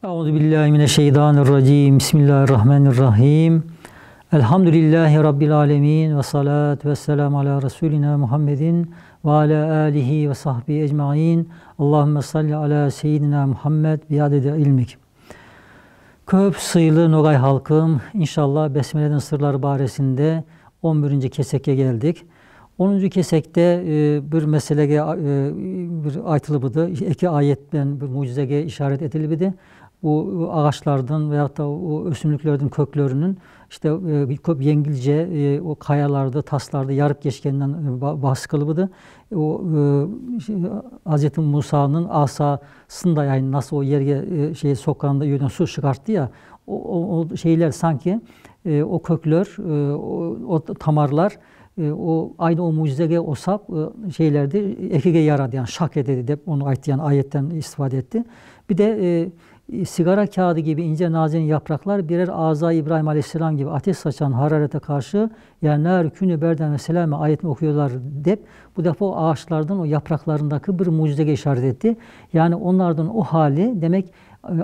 Euzubillahimineşşeytanirracim. Bismillahirrahmanirrahim. Elhamdülillahi Rabbil alemin. Ve salatu ve selamu ala Resulina Muhammedin ve ala alihi ve sahbihi ecmain. Allahümme salli ala seyyidina Muhammed biadede ilmik. Köp sıylı Nogay halkım, inşallah Besmele'nin sırları baresinde 11. keseke geldik. 10. kesekte bir meselege bir aytılıbıdı. İki ayetten bir mucizege işaret edilibidi. Bu ağaçlardan veyahut da o ösümlüklerden köklerinin işte köp yengilce o kayalarda, taslarda yarıp geçkeninden bahsedilir. O Hz. Musa'nın asasında yani nasıl o yerge sokağında yönden su çıkarttı ya o şeyler sanki o kökler, o tamarlar o aynı o mucizege o sap şeylerdi ekige yaradı yani şak edildi de onu ayetten istifade etti. Bir de sigara kağıdı gibi ince nazik yapraklar birer azayı İbrahim Aleyhisselam gibi ateş saçan hararete karşı yani nar künü berden ve selame ayetini okuyorlar deyip bu defa o ağaçlardan o yapraklarındaki bir mucizeye işaret etti. Yani onlardan o hali demek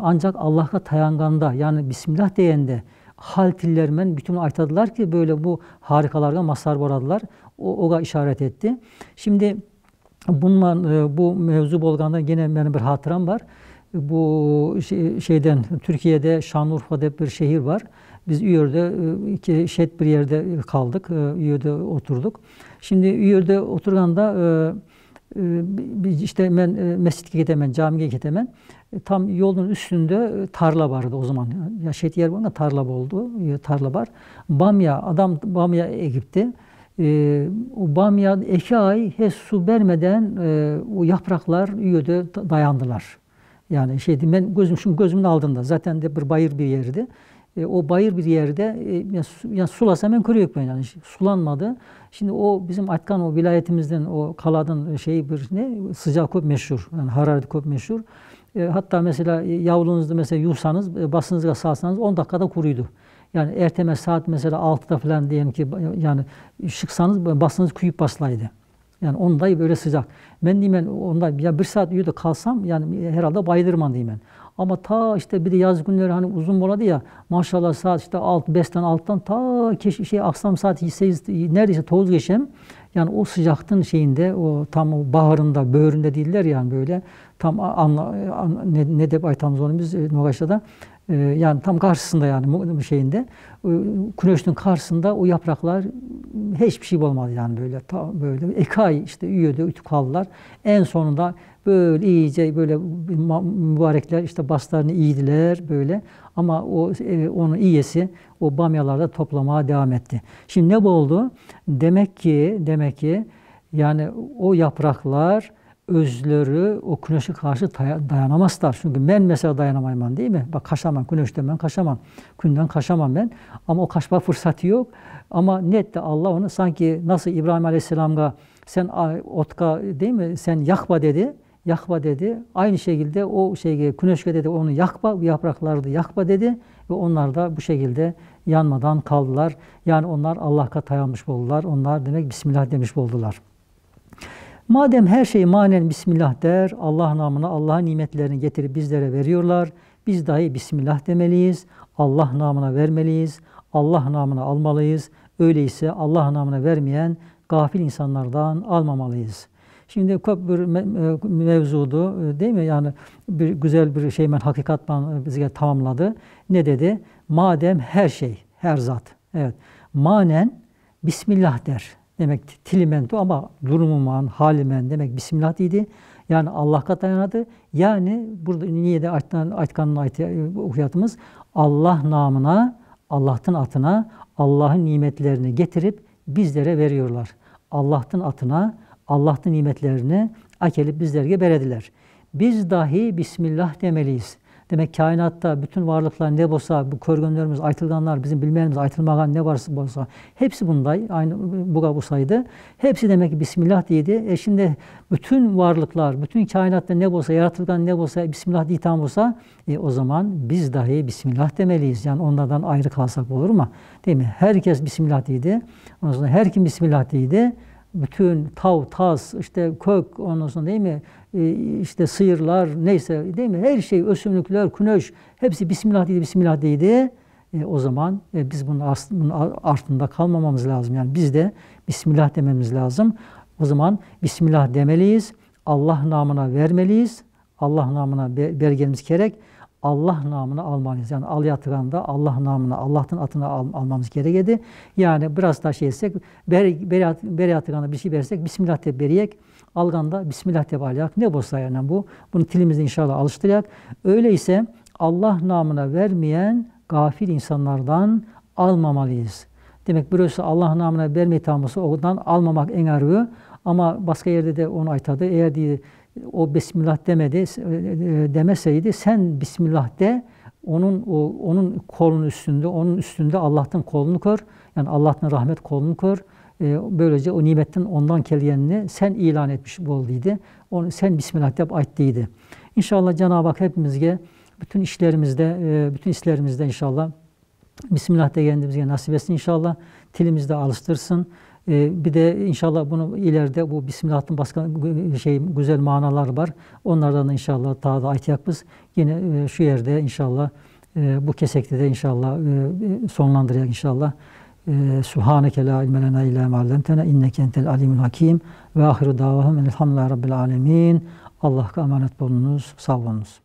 ancak Allah'a tayanganda yani Bismillah deyende haltillermen bütün aytadılar ki böyle bu harikalarga mazhar boradılar. Oga işaret etti. Şimdi bundan bu mevzu bolganda gene benim bir hatıram var. Bu şeyden Türkiye'de Şanlıurfa'da bir şehir var. Biz Üyör'de bir yerde kaldık. Üyör'de oturduk. Şimdi Üyör'de oturganda işte ben mescitke getemen, camiye getemen tam yolun üstünde tarla vardı o zaman. Ya yer var tarla oldu. Tarla var. Bamya ekipti. O bamya 2 ay hiç su vermeden o yapraklar Üyör'de dayandılar. Yani ben gözümün aldığında zaten de bir bayır bir yerdi. O bayır bir yerde yani sulasa hemen kuruyor yani sulanmadı. Şimdi o bizim Aytkan o vilayetimizden o kaladın bir sıcak köp meşhur. Yani hararet köp meşhur. Hatta mesela yavrunuzu mesela yursanız basınızga salsanız 10 dakikada kuruydu. Yani erteme saat mesela 6'da falan diyelim ki yani çıksanız basınız kuyup baslaydı. Yani onda böyle sıcak. Ben diyeyim onda ya bir saat uyuda kalsam yani herhalde bayılırım diyeyim ben. Ama ta işte bir de yaz günleri hani uzun boladı ya maşallah saat işte 5'ten 6'dan ta akşam saat 8 neredeyse 9 geçem. Yani o sıcaktın şeyinde o tam o baharında böğründe değiller yani böyle tam ne de aytamız onu biz Nogaş'ta yani tam karşısında yani şeyinde güneşin karşısında o yapraklar hiçbir şey olmadı yani böyle 2 ay işte Üyör'de ütü kaldılar. En sonunda böyle iyice böyle mübarekler işte baslarını iydiler böyle ama onun iyisi o bamyalarda toplamaya devam etti. Şimdi ne oldu? Demek ki yani o yapraklar özleri o güneşe karşı dayanamazlar. Çünkü ben mesela dayanamayım değil mi? Bak kaçamam, güneşten ben kaçamam. Günden kaçamam ben. Ama o kaçma fırsatı yok. Ama nette Allah onu sanki nasıl İbrahim Aleyhisselam'a sen otka değil mi? Sen yakma dedi. Yakma dedi. Aynı şekilde o güneşe dedi onu yakma, bu yaprakları da yakma dedi. Ve onlar da bu şekilde yanmadan kaldılar. Yani onlar Allah'a dayanmış oldular. Onlar demek Bismillah demiş oldular. Madem her şey manen Bismillah der, Allah namına Allah'ın nimetlerini getirip bizlere veriyorlar. Biz dahi Bismillah demeliyiz. Allah namına vermeliyiz. Allah namına almalıyız. Öyleyse Allah namına vermeyen gafil insanlardan almamalıyız. Şimdi bir mevzudu değil mi? Yani bir güzel bir hakikat bize tamamladı. Ne dedi? Madem her şey, her zat. Evet. Manen Bismillah der. Demek tilimento ama durumuman, halimen demek Bismillah dedi. Yani Allah'a dayanadı. Yani burada niye de Aytkan'ın okuyatımız Allah namına, Allah'ın atına Allah'ın nimetlerini getirip bizlere veriyorlar. Allah'ın atına Allah'ın nimetlerini akelip bizlere berediler. Biz dahi Bismillah demeliyiz. Demek kainatta bütün varlıklar ne olsa, bu körgünlerimiz, aytılganlar, bizim bilmeyenimiz, aytılmagan ne varsa olsa hepsi bunday, aynı bu saydı. Hepsi demek ki Bismillah dedi. Şimdi bütün varlıklar, bütün kainatta ne olsa, yaratılgan ne olsa, Bismillah diye tam olsa, o zaman biz dahi Bismillah demeliyiz. Yani onlardan ayrı kalsak olur mu? Değil mi? Herkes Bismillah dedi. Ondan sonra her kim Bismillah dedi. bütün tav, tas, işte kök, ondan sonra değil mi? İşte sıyırlar, neyse değil mi? Her şey, ösümlükler, güneş, hepsi Bismillah dedi, Bismillah dedi. O zaman biz bunun altında kalmamamız lazım. Yani biz de Bismillah dememiz lazım. O zaman Bismillah demeliyiz. Allah namına vermeliyiz. Allah namına vermemiz gerek. Allah namını almalıyız. Yani al yatıranda Allah namını, Allah'ın adını almamız gerekedi. Yani biraz daha şey etsek, beri yatıranda bir şey versek, Bismillah de beriyek, alganda Bismillah de alayak. Ne bolsa yani bu. Bunu dilimizde inşallah alıştırayak. Öyleyse Allah namına vermeyen gafil insanlardan almamalıyız. Demek burası Allah namına vermeyi tamamısı ondan almamak en arı. Ama başka yerde de onu aytadı. Eğer diye o Bismillah demeseydi sen Bismillah de, onun kolunun üstünde, onun üstünde Allah'tan kolunu kör. Yani Allah'tan rahmet kolunu kör. Böylece o nimetten ondan gelyenini sen ilan etmiş olduydu. Onu sen Bismillah de ayttıydı. İnşallah Cenab-ı Hak hepimizge bütün işlerimizde inşallah Bismillah de kendimize nasip etsin inşallah. Dilimizde alıştırsın. Bir de inşallah bunu ileride bu Bismillah'ın başka güzel manalar var. Onlardan da inşallah daha da aytıyakız. Yine şu yerde inşallah bu kesekte de inşallah sonlandıracak inşallah. Subhaneke la ilme lena illa ma allamtena inneke entel alimul hakim ve ahiru davahum elhamdülillahi rabbil alemin. Allah'a emanet olunuz. Sağ olunuz.